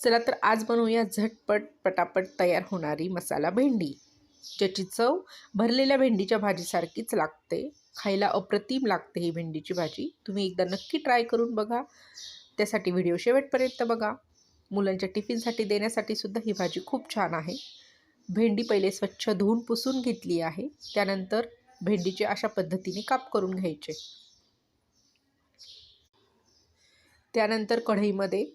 चला तर आज बनवूया झटपट पटापट तयार होणारी मसाला भेंडी, ज्याची चव भरलेल्या भेंडीच्या भाजीसारखीच लागते. खायला अप्रतिम लागते ही भेंडीची भाजी. तुम्ही एकदा नक्की ट्राय करून बघा. त्यासाठी व्हिडिओ शेवटपर्यंत बघा. मुलांच्या टिफिनसाठी देण्यासाठी सुद्धा ही भाजी खूप छान आहे. भेंडी पहिले स्वच्छ धुवून पुसून घेतली आहे. त्यानंतर भेंडीचे अशा पद्धतीने काप करून घ्यायचे. त्यानंतर कढईमध्ये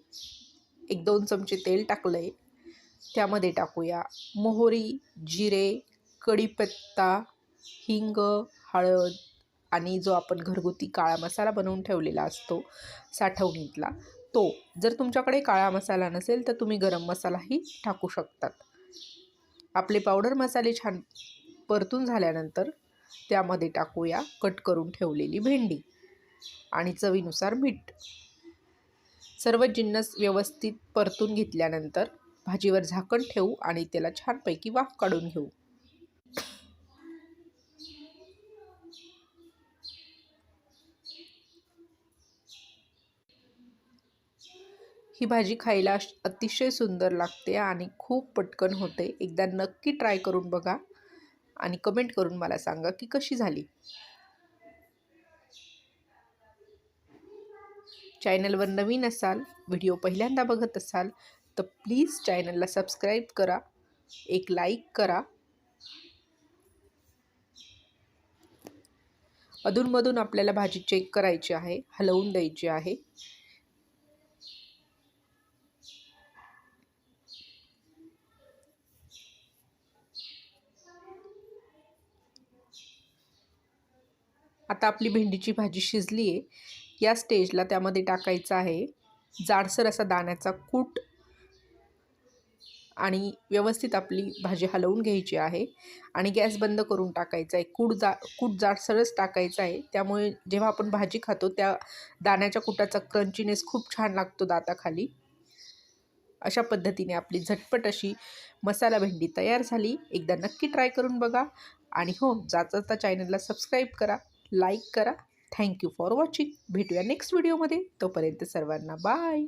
1-2 चमचे तेल टाकलंय. त्यामध्ये टाकूया मोहरी, जिरे, कढीपत्ता, हिंग, हळद आणि जो आपण घरगुती काळा मसाला बनवून ठेवलेला असतो साठवणीतला तो. जर तुमच्याकडे काळा मसाला नसेल तर तुम्ही गरम मसालाही टाकू शकतात. आपले पावडर मसाले छान परतून झाल्यानंतर त्यामध्ये टाकूया कट करून ठेवलेली भेंडी आणि चवीनुसार मीठ. सर्व जिन्नस व्यवस्थित परतून घेतल्यानंतर भाजीवर झाकण ठेवू आणि त्याला छानपैकी वाफ काढून घेऊ. ही भाजी खायला अतिशय सुंदर लागते आणि खूप पटकन होते. एकदा नक्की ट्राय करून बघा आणि कमेंट करून मला सांगा की कशी झाली. चॅनलवर नवीन असाल, व्हिडिओ पहिल्यांदा बघत असाल तर प्लीज चॅनलला सबस्क्राईब करा, एक लाईक करा. अधूनमधून आपल्याला भाजी चेक करायची आहे, हलवून द्यायची आहे. आता आपली भेंडीची भाजी शिजली आहे. या स्टेजला त्यामध्ये टाकायचं आहे जाडसर असा दाण्याचा कूट आणि व्यवस्थित आपली भाजी हलवून घ्यायची आहे आणि गॅस बंद करून टाकायचा आहे. कूट जाडसरच टाकायचा आहे. त्यामुळे जेव्हा आपण भाजी खातो त्या दाण्याच्या कुटाचा क्रंचीनेस खूप छान लागतो दाताखाली. अशा पद्धतीने आपली झटपट अशी मसाला भेंडी तयार झाली. एकदा नक्की ट्राय करून बघा आणि हो, जाता चॅनलला सबस्क्राईब करा, लाईक करा. Thank you for watching. भेटूया नेक्स्ट व्हिडिओमध्ये. तोपर्यंत सर्वांना बाय.